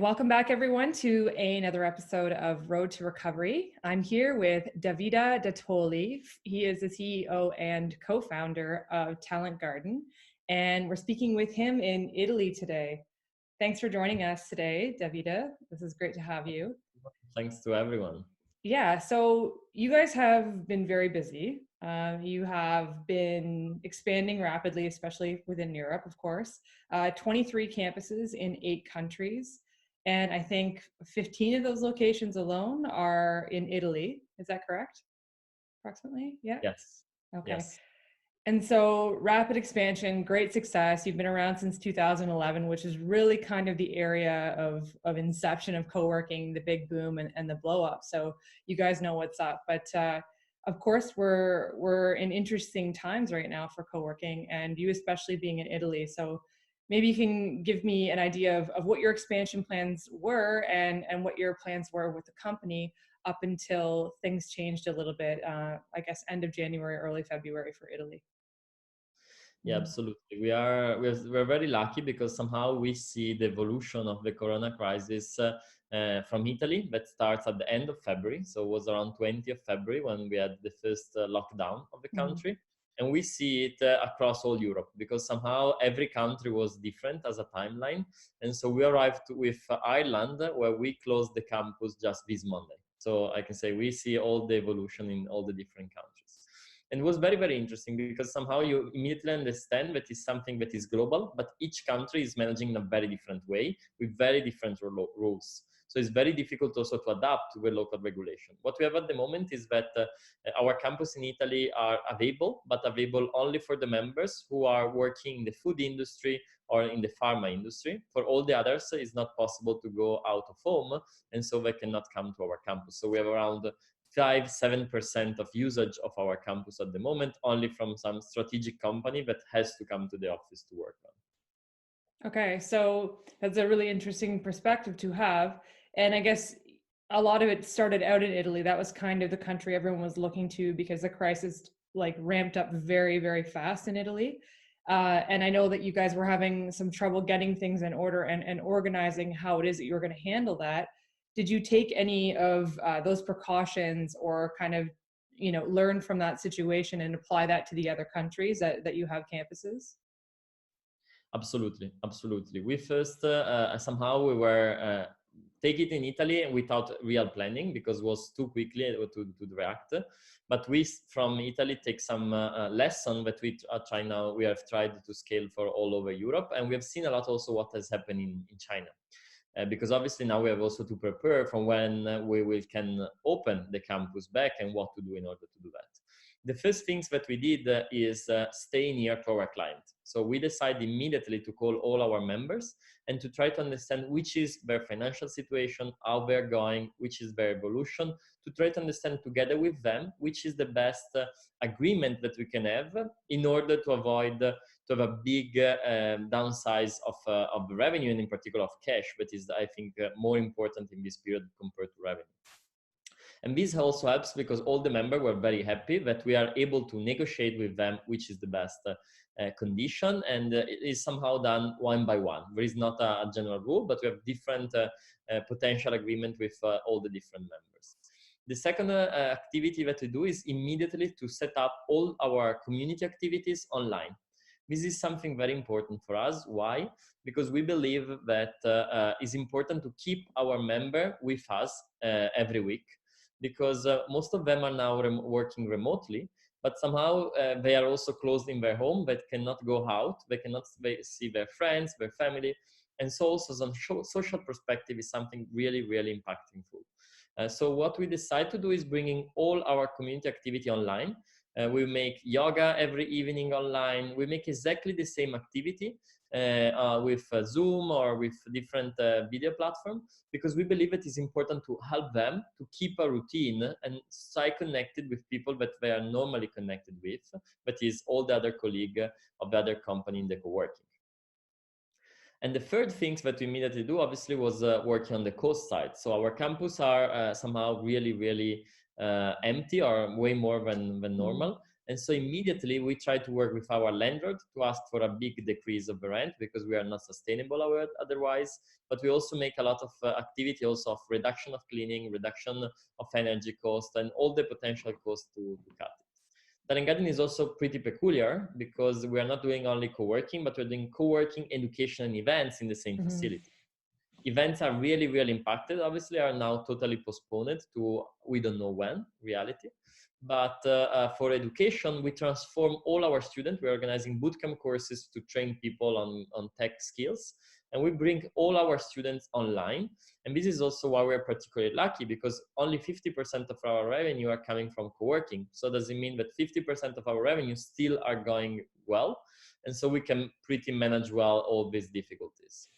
Welcome back, everyone, to another episode of Road to Recovery. I'm here with Davide Dattoli. He is the CEO and co-founder of Talent Garden, and we're speaking with him in Italy today. Thanks for joining us today, Davide. This is great to have you. Thanks to everyone. Yeah, so you guys have been very busy. You have been expanding rapidly, especially within Europe, of course. 23 campuses in 8 countries. And I think 15 of those locations alone are in Italy. Is that correct? Approximately? Yeah. Yes. Okay. Yes. And so rapid expansion, great success. You've been around since 2011, which is really kind of the area of inception of co-working, the big boom and the blow up. So you guys know what's up. But of course, we're in interesting times right now for co-working, and you especially being in Italy. So maybe you can give me an idea of what your expansion plans were and what your plans were with the company up until things changed a little bit, I guess, end of January, early February for Italy. Yeah, absolutely. We're very lucky because somehow we see the evolution of the Corona crisis from Italy that starts at the end of February. So it was around 20th of February when we had the first lockdown of the country. And we see it across all Europe because somehow every country was different as a timeline. And so we arrived with Ireland, where we closed the campus just this Monday. So I can say we see all the evolution in all the different countries. And it was very, very interesting because somehow you immediately understand that it's something that is global, but each country is managing in a very different way with very different rules. So it's very difficult also to adapt to the local regulation. What we have at the moment is that our campus in Italy are available, but available only for the members who are working in the food industry or in the pharma industry. For all the others, it's not possible to go out of home, and so they cannot come to our campus. So we have around 5-7% of usage of our campus at the moment, only from some strategic company that has to come to the office to work on. Okay, so that's a really interesting perspective to have. And I guess a lot of it started out in Italy. That was kind of the country everyone was looking to because the crisis like ramped up very, very fast in Italy. And I know that you guys were having some trouble getting things in order and organizing how it is that you were going to handle that. Did you take any of those precautions or kind of, learn from that situation and apply that to the other countries that you have campuses? Absolutely, absolutely. We first somehow we were take it in Italy without real planning because it was too quickly to react. But we from Italy take some lesson that we are trying now. We have tried to scale for all over Europe, and we have seen a lot also what has happened in China. Because obviously now we have also to prepare from when we can open the campus back and what to do in order to do that. The first things that we did is stay near to our client. So we decided immediately to call all our members and to try to understand which is their financial situation, how they're going, which is their evolution, to try to understand together with them which is the best agreement that we can have in order to avoid to have a big downsize of the revenue and in particular of cash, that is, I think, more important in this period compared to revenue. And this also helps because all the members were very happy that we are able to negotiate with them which is the best condition, and it is somehow done one by one. There is not a general rule, but we have different potential agreement with all the different members. The second activity that we do is immediately to set up all our community activities online. This is something very important for us. Why? Because we believe that it's important to keep our member with us every week, because most of them are now working remotely, but somehow they are also closed in their home, that cannot go out, they cannot see their friends, their family. And so also some social perspective is something really, really impactful. So what we decide to do is bringing all our community activity online. We make yoga every evening online. We make exactly the same activity with Zoom or with different video platform, because we believe it is important to help them to keep a routine and stay connected with people that they are normally connected with, that is all the other colleagues of the other company in the co-working. And the third things that we immediately do, obviously, was working on the cost side. So our campus are somehow really, really empty, or way more than normal. And so immediately we try to work with our landlord to ask for a big decrease of the rent because we are not sustainable otherwise. But we also make a lot of activity also of reduction of cleaning, reduction of energy cost, and all the potential costs to cut it. Talent Garden is also pretty peculiar because we are not doing only co-working, but we're doing co-working, education, and events in the same Mm-hmm. facility. Events are really, really impacted, obviously, are now totally postponed to we don't know when, reality. But for education, we transform all our students. We're organizing bootcamp courses to train people on tech skills. And we bring all our students online. And this is also why we're particularly lucky because only 50% of our revenue are coming from co-working. So does it mean that 50% of our revenue still are going well? And so we can pretty manage well all these difficulties.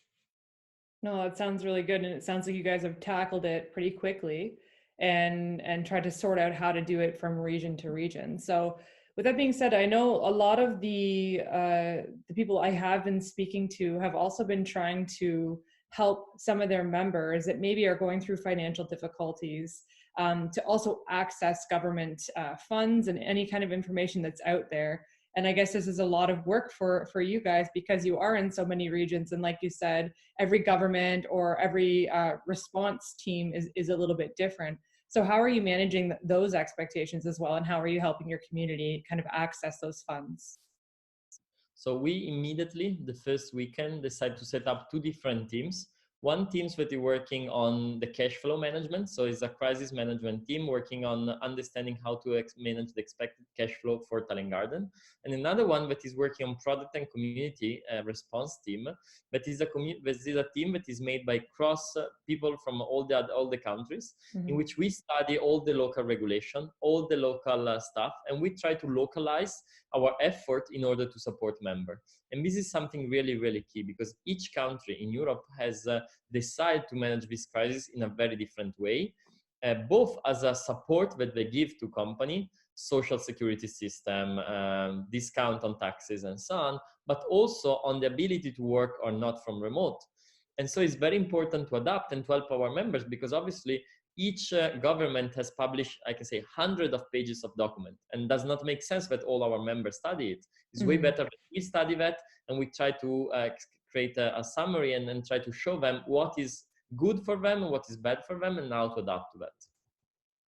No, that sounds really good, and it sounds like you guys have tackled it pretty quickly and tried to sort out how to do it from region to region. So, with that being said, I know a lot of the people I have been speaking to have also been trying to help some of their members that maybe are going through financial difficulties to also access government funds and any kind of information that's out there. And I guess this is a lot of work for you guys because you are in so many regions, and like you said, every government or every response team is a little bit different. So how are you managing those expectations as well? And how are you helping your community kind of access those funds? So we immediately, the first weekend, decided to set up two different teams. One team that is working on the cash flow management. So it's a crisis management team working on understanding how to manage the expected cash flow for Talent Garden. And another one that is working on product and community response team. That is a team that is made by cross people from all the countries, in which we study all the local regulation, all the local stuff, and we try to localize our effort in order to support members. And this is something really, really key because each country in Europe has decided to manage this crisis in a very different way, both as a support that they give to company, social security system, discount on taxes and so on, but also on the ability to work or not from remote. And so it's very important to adapt and to help our members because obviously each government has published, I can say, hundreds of pages of document, and does not make sense that all our members study it. It's way better that we study that and we try to create a summary and then try to show them what is good for them and what is bad for them and how to adapt to that.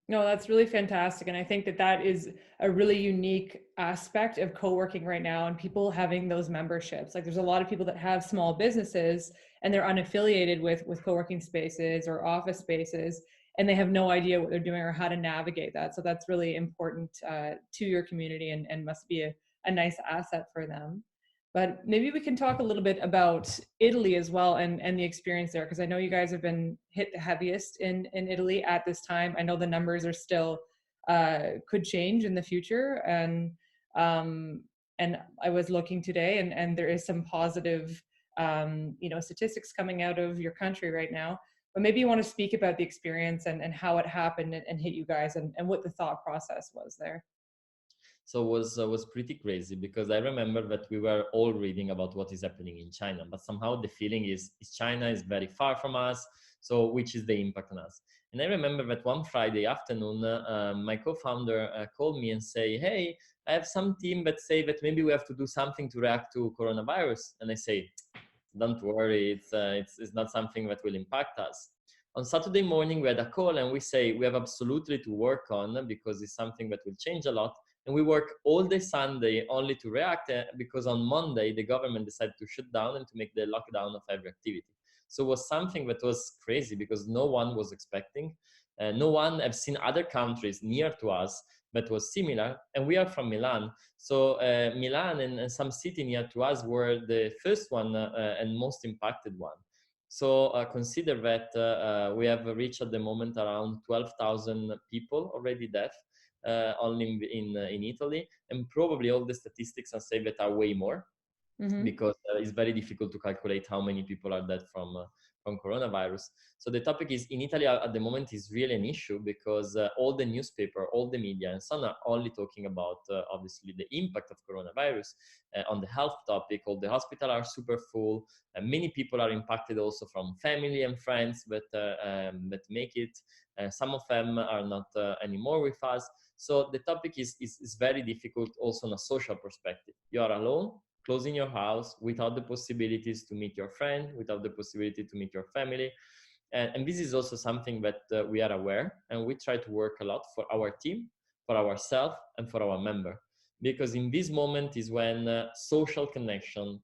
No, that's really fantastic. And I think that is a really unique aspect of co-working right now and people having those memberships. Like there's a lot of people that have small businesses and they're unaffiliated with co-working spaces or office spaces, and they have no idea what they're doing or how to navigate that. So that's really important to your community and must be a nice asset for them. But maybe we can talk a little bit about Italy as well and the experience there, because I know you guys have been hit the heaviest in Italy at this time. I know the numbers are still could change in the future, um, and I was looking today, and there is some positive statistics coming out of your country right now. But maybe you want to speak about the experience and how it happened and hit you guys and what the thought process was there. So was pretty crazy because I remember that we were all reading about what is happening in China, but somehow the feeling is China is very far from us. So which is the impact on us? And I remember that one Friday afternoon, my co-founder called me and say, "Hey, I have some team that say that maybe we have to do something to react to coronavirus." And I say, "Don't worry, it's not something that will impact us." On Saturday morning, we had a call and we say we have absolutely to work on because it's something that will change a lot. And we work all day Sunday only to react because on Monday, the government decided to shut down and to make the lockdown of every activity. So it was something that was crazy because no one was expecting. No one have seen other countries near to us that was similar. And we are from Milan. So Milan and some city near to us were the first one and most impacted one. So consider that we have reached at the moment around 12,000 people already dead only in Italy, and probably all the statistics I say that are way more because it's very difficult to calculate how many people are dead from coronavirus. So the topic is in Italy at the moment is really an issue because all the newspaper, all the media and so on are only talking about obviously the impact of coronavirus on the health topic. All the hospitals are super full. Many people are impacted also from family and friends that make it. Some of them are not anymore with us. So the topic is very difficult also on a social perspective. You are alone, close in your house, without the possibilities to meet your friend, without the possibility to meet your family. And this is also something that we are aware, and we try to work a lot for our team, for ourselves, and for our member. Because in this moment is when social connection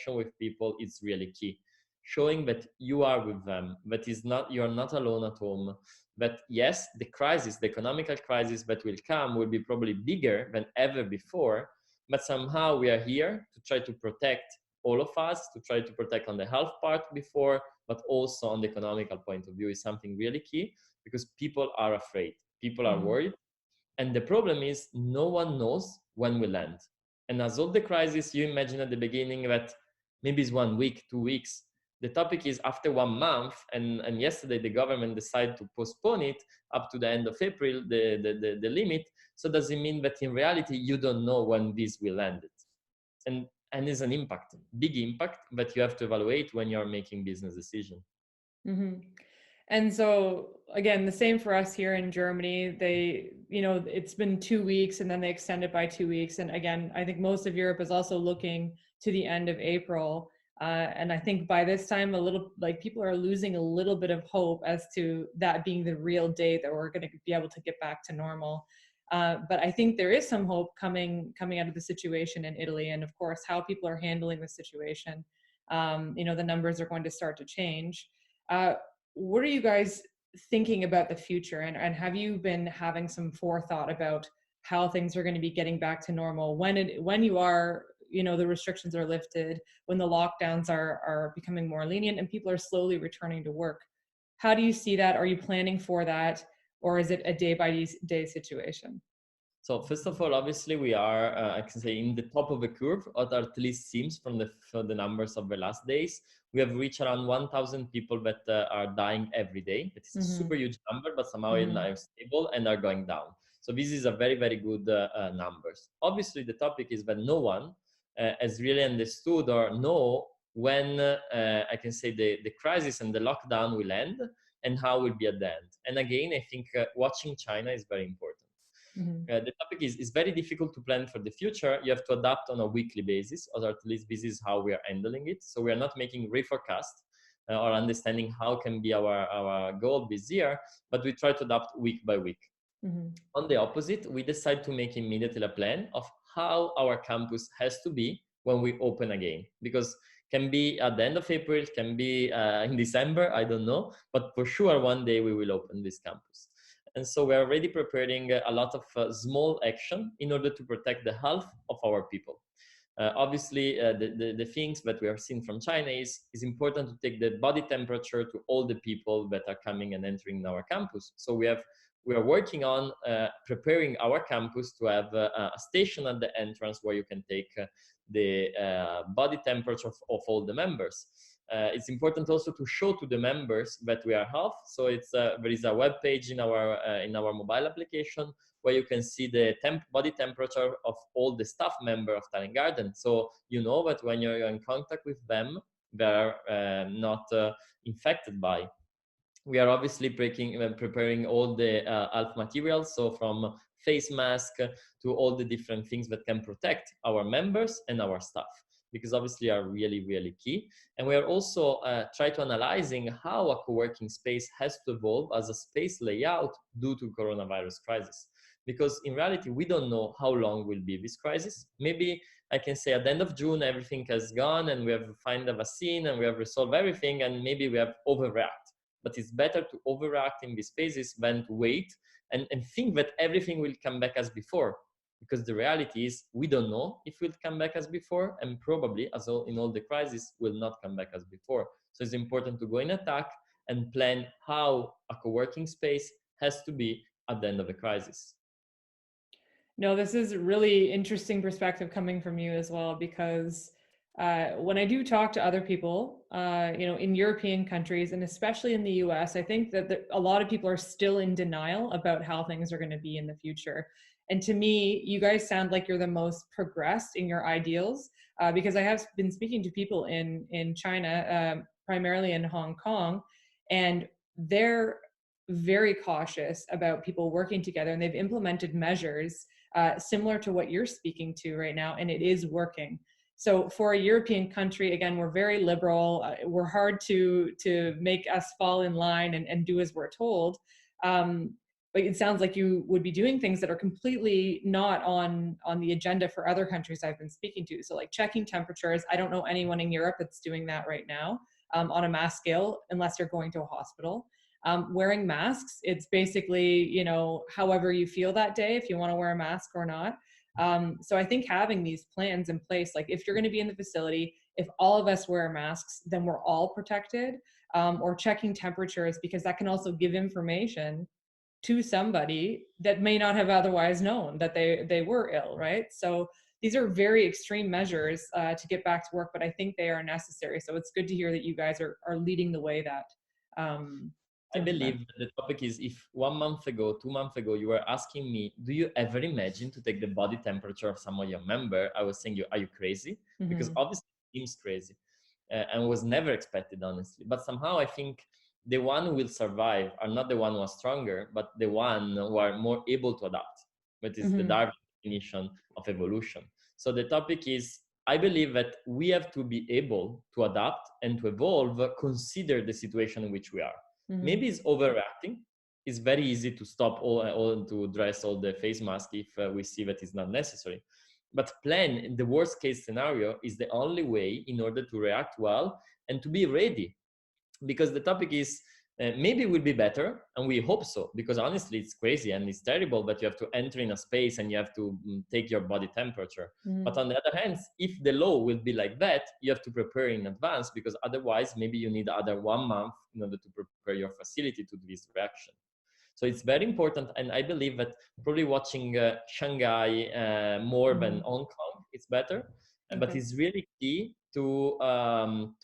with people is really key. Showing that you are with them, that is not, you are not alone at home. That yes, the crisis, the economical crisis that will come will be probably bigger than ever before, but somehow we are here to try to protect all of us, to try to protect on the health part before, but also on the economical point of view is something really key, because people are afraid, people are Mhm. worried, and the problem is no one knows when we'll end. And as of the crisis, you imagine at the beginning that maybe it's 1 week, 2 weeks. The topic is after 1 month, and yesterday the government decided to postpone it up to the end of April, the limit. So does it mean that in reality you don't know when this will end? And is an impact, big impact that you have to evaluate when you're making business decision. Mhm. And so again, the same for us here in Germany. They, it's been 2 weeks and then they extend it by 2 weeks. And again, I think most of Europe is also looking to the end of April. And I think by this time, a little like people are losing a little bit of hope as to that being the real date that we're going to be able to get back to normal. But I think there is some hope coming out of the situation in Italy, and of course, how people are handling the situation. The numbers are going to start to change. Uh, what are you guys thinking about the future, and have you been having some forethought about how things are going to be getting back to normal when you are, the restrictions are lifted, when the lockdowns are becoming more lenient and people are slowly returning to work? How do you see that? Are you planning for that, or is it a day by day situation? So first of all, obviously we are, I can say, in the top of the curve, or at least seems from the numbers of the last days. We have reached around 1,000 people that are dying every day. It is a Mm-hmm. super huge number, but somehow it Mm-hmm. are stable and are going down. So this is a very, very good numbers. Obviously, the topic is that no one has really understood or know when I can say the crisis and the lockdown will end and how will be at the end. And again, I think watching China is very important. Mm-hmm. The topic is very difficult to plan for the future. You have to adapt on a weekly basis, or at least this is how we are handling it. So we are not making reforecast or understanding how can be our goal this year, but we try to adapt week by week. Mm-hmm. On the opposite, we decide to make immediately a plan of how our campus has to be when we open again, because can be at the end of April, can be in December, I don't know, but for sure one day we will open this campus. And so we're already preparing a lot of small action in order to protect the health of our people. Obviously, the things that we are seeing from China is important to take the body temperature to all the people that are coming and entering our campus. So we are working on preparing our campus to have a station at the entrance where you can take the body temperature of all the members. It's important also to show to the members that we are health. So there is a web page in our mobile application where you can see the body temperature of all the staff members of Talent Garden. So you know that when you're in contact with them, they're not infected by. We are obviously preparing all the health materials, so from face mask to all the different things that can protect our members and our staff, because obviously are really, really key. And we are also try to analyzing how a co-working space has to evolve as a space layout due to coronavirus crisis. Because in reality, we don't know how long will be this crisis. Maybe I can say at the end of June, everything has gone and we have found a vaccine and we have resolved everything, and maybe we have overreacted. But it's better to overact in these phases than to wait and think that everything will come back as before. Because the reality is we don't know if it will come back as before, and probably, as in all the crises, will not come back as before. So it's important to go in attack and plan how a co-working space has to be at the end of the crisis. No, this is a really interesting perspective coming from you as well, because when I do talk to other people, in European countries and especially in the US, I think that a lot of people are still in denial about how things are going to be in the future. And to me, you guys sound like you're the most progressed in your ideals, because I have been speaking to people in China, primarily in Hong Kong, and they're very cautious about people working together, and they've implemented measures similar to what you're speaking to right now, and it is working. So for a European country, again, we're very liberal. We're hard to make us fall in line and do as we're told. Um, but it sounds like you would be doing things that are completely not on the agenda for other countries I've been speaking to. So like checking temperatures. I don't know anyone in Europe that's doing that right now on a mass scale, unless you're going to a hospital. Wearing masks, it's basically, you know, however you feel that day, if you want to wear a mask or not. So I think having these plans in place, like if you're going to be in the facility, if all of us wear masks, then we're all protected. Or checking temperatures, because that can also give information to somebody that may not have otherwise known that they were ill, right? So these are very extreme measures to get back to work, but I think they are necessary. So it's good to hear that you guys are leading the way that to I implement. believe that the topic is, if 1 month ago, 2 months ago, you were asking me, do you ever imagine to take the body temperature of someone you member? I was saying, are you crazy? Because Mm-hmm. obviously it seems crazy and was never expected, honestly. But somehow I think the one who will survive are not the one who are stronger, but the one who are more able to adapt. That is the Mm-hmm. Darwin definition of evolution. So the topic is, I believe that we have to be able to adapt and to evolve, consider the situation in which we are. Mm-hmm. Maybe it's overreacting. It's very easy to stop all to dress all the face mask if we see that it's not necessary. But plan in the worst case scenario is the only way in order to react well and to be ready, because the topic is, maybe it will be better, and we hope so, because honestly it's crazy and it's terrible that you have to enter in a space and you have to take your body temperature. But Mm-hmm. on the other hand, if the law will be like that, you have to prepare in advance, because otherwise maybe you need other 1 month in order to prepare your facility to this reaction. So it's very important, and I believe that probably watching Shanghai more than Mm-hmm. Hong Kong, it's better. But Okay. it's really key to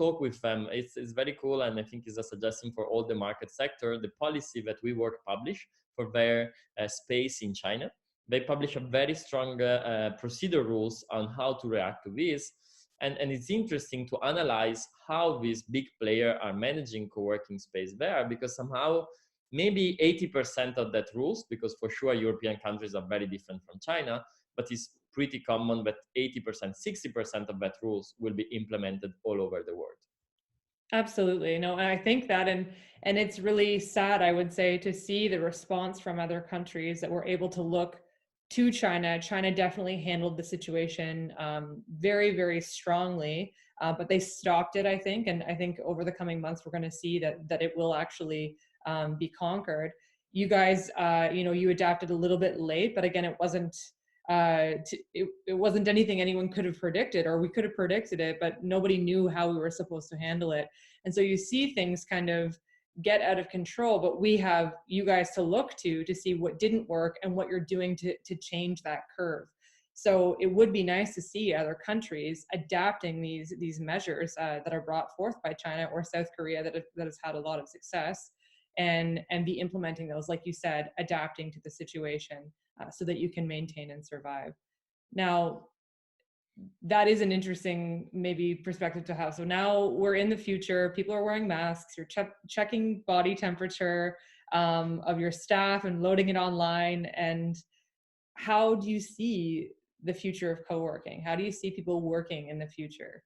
talk with them. It's very cool, and I think it's a suggestion for all the market sector. The policy that we work publish for their space in China, they publish a very strong procedure rules on how to react to this. And it's interesting to analyze how these big players are managing co-working space there, because somehow maybe 80% of that rules, because for sure European countries are very different from China, but it's pretty common that 80%, 60% of that rules will be implemented all over the world. Absolutely. No, and I think that and it's really sad, I would say, to see the response from other countries that were able to look to China. China definitely handled the situation very, very strongly, but they stopped it, I think. And I think over the coming months, we're going to see that it will actually be conquered. You guys, you know, you adapted a little bit late, but again, it wasn't anything anyone could have predicted, or we could have predicted it, but nobody knew how we were supposed to handle it. And so you see things kind of get out of control, but we have you guys to look to see what didn't work and what you're doing to change that curve. So it would be nice to see other countries adapting these measures that are brought forth by China or South Korea that has had a lot of success, and be implementing those, like you said, adapting to the situation so that you can maintain and survive. Now, that is an interesting maybe perspective to have. So now we're in the future. People are wearing masks. You're checking body temperature of your staff and loading it online. And how do you see the future of co-working? How do you see people working in the future?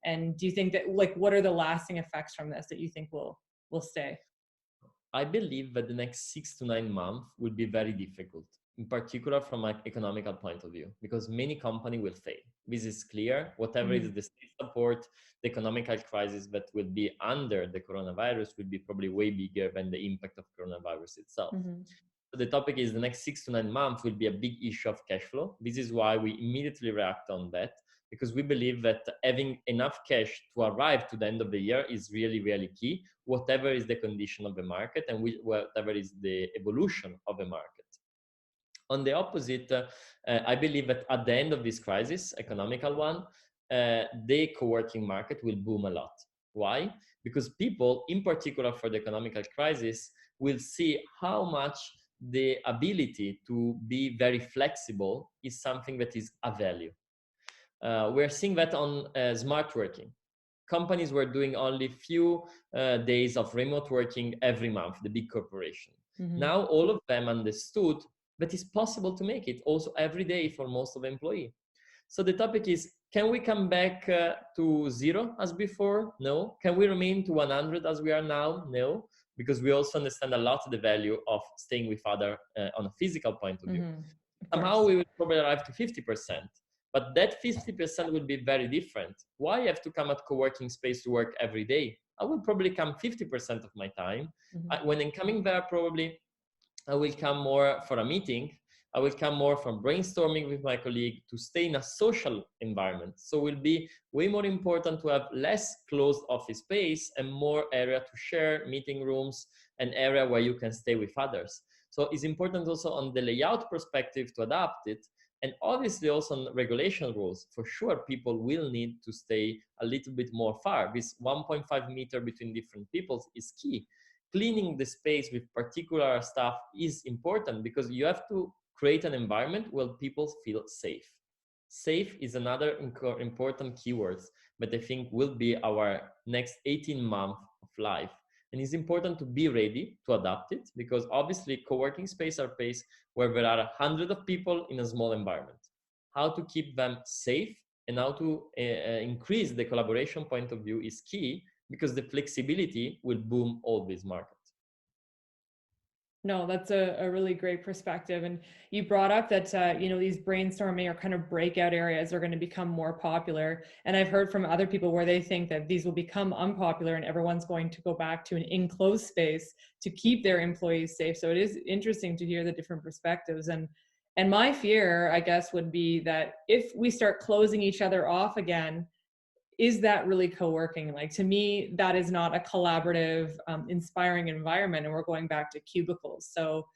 And do you think that, like, what are the lasting effects from this that you think will stay? I believe that the next 6 to 9 months will be very difficult, in particular from an economical point of view, because many companies will fail. This is clear. Whatever is Mm-hmm. the state support, the economical crisis that will be under the coronavirus will be probably way bigger than the impact of coronavirus itself. Mm-hmm. So the topic is the next 6 to 9 months will be a big issue of cash flow. This is why we immediately react on that, because we believe that having enough cash to arrive to the end of the year is really, really key, whatever is the condition of the market and whatever is the evolution of the market. On the opposite, I believe that at the end of this crisis, economical one, the co-working market will boom a lot. Why? Because people, in particular for the economical crisis, will see how much the ability to be very flexible is something that is a value. We're seeing that on smart working. companies were doing only few days of remote working every month, the big corporation. Hmm. Now all of them understood that it's possible to make it also every day for most of the employees. So the topic is, can we come back to zero as before? No. Can we remain to 100 as we are now? No, because we also understand a lot the value of staying with other on a physical point of view. Hmm. Of Somehow course. we will probably arrive to 50%, but that 50% will be very different. Why I have to come at co-working space to work every day? I will probably come 50% of my time. Hmm. When I'm coming there, probably I will come more for a meeting. I will come more from brainstorming with my colleague to stay in a social environment. So it will be way more important to have less closed office space and more area to share, meeting rooms, an area where you can stay with others. So it's important also on the layout perspective to adapt it. And obviously also on regulation rules. For sure, people will need to stay a little bit more far. This 1.5 meter between different people is key. Cleaning the space with particular stuff is important because you have to create an environment where people feel safe. Safe is another important keyword that I think will be our next 18 months of life. And it's important to be ready to adapt it because obviously co-working space are space where there are hundreds of people in a small environment. How to keep them safe and how to increase the collaboration point of view is key because the flexibility will boom all these markets. No, that's a really great perspective. And you brought up that, these brainstorming or kind of breakout areas are going to become more popular. And I've heard from other people where they think that these will become unpopular and everyone's going to go back to an enclosed space to keep their employees safe. So it is interesting to hear the different perspectives. And my fear, I guess, would be that if we start closing each other off again, is that really co-working? Like, to me, that is not a collaborative, inspiring environment, and we're going back to cubicles. So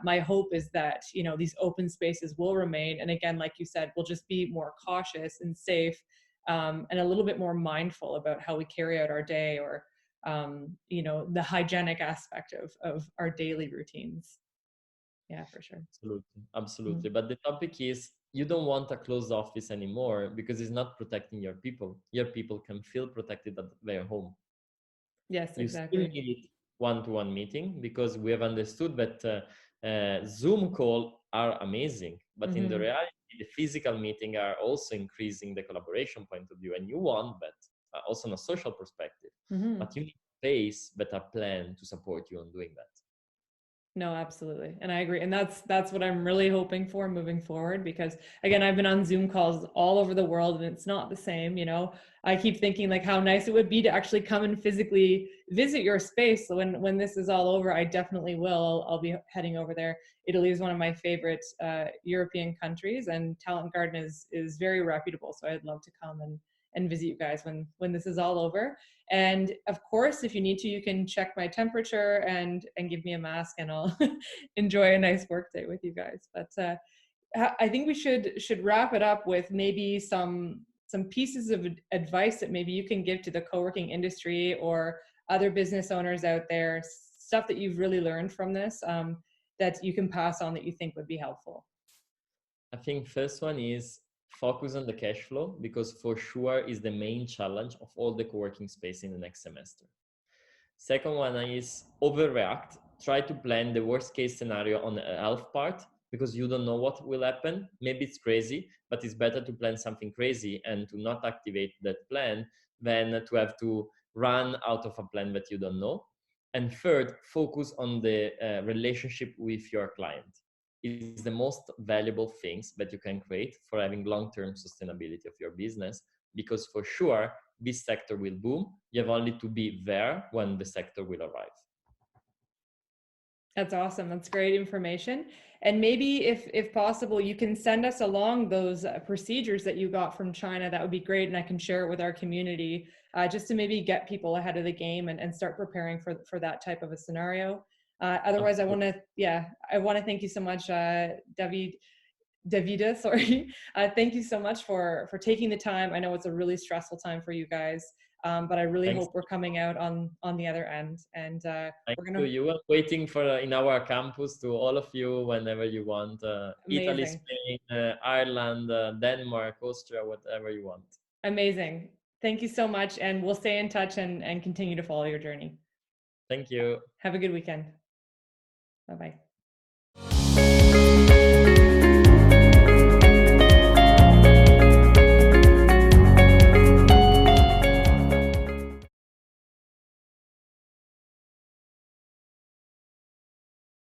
my hope is that these open spaces will remain, and again, like you said, we'll just be more cautious and safe, and a little bit more mindful about how we carry out our day, or the hygienic aspect of our daily routines. Yeah, for sure. Absolutely, Mhm. absolutely. But the topic is you don't want a closed office anymore because it's not protecting your people. Your people can feel protected at their home. Yes, You still exactly. need one-to-one meeting because we have understood that Zoom call are amazing, but in the Hmm. reality, the physical meeting are also increasing the collaboration point of view, and you want that also on a social perspective. Hmm. But you need space, but a plan to support you on doing that. No, absolutely. And I agree. And that's what I'm really hoping for moving forward, because again, I've been on Zoom calls all over the world and it's not the same. I keep thinking like how nice it would be to actually come and physically visit your space. So when this is all over, I definitely will. I'll be heading over there. Italy is one of my favorite European countries, and Talent Garden is very reputable. So I'd love to come and visit you guys when this is all over. And of course, if you need to, you can check my temperature and give me a mask, and I'll enjoy a nice work day with you guys. But I think we should wrap it up with maybe some pieces of advice that maybe you can give to the co-working industry or other business owners out there, stuff that you've really learned from this, that you can pass on that you think would be helpful. I think first one is focus on the cash flow because for sure is the main challenge of all the co-working space in the next semester. Second one is overreact. Try to plan the worst case scenario on the health part because you don't know what will happen. Maybe it's crazy, but it's better to plan something crazy and to not activate that plan than to have to run out of a plan that you don't know. And third, focus on the relationship with your client. It's the most valuable things that you can create for having long-term sustainability of your business because for sure this sector will boom. You have only to be there when the sector will arrive. That's awesome. That's great information. And maybe if possible, you can send us along those procedures that you got from China. That would be great, and I can share it with our community, just to maybe get people ahead of the game and start preparing for that type of a scenario. Otherwise, Absolutely. I want to thank you so much, Davide. Sorry, thank you so much for taking the time. I know it's a really stressful time for you guys, but I really Thanks. hope we're coming out on the other end, and Thanks we're to gonna you. I'm waiting for in our campus to all of you whenever you want. Italy, amazing. Spain, Ireland, Denmark, Austria, whatever you want. Amazing. Thank you so much. And we'll stay in touch and continue to follow your journey. Thank you. Have a good weekend. Bye-bye.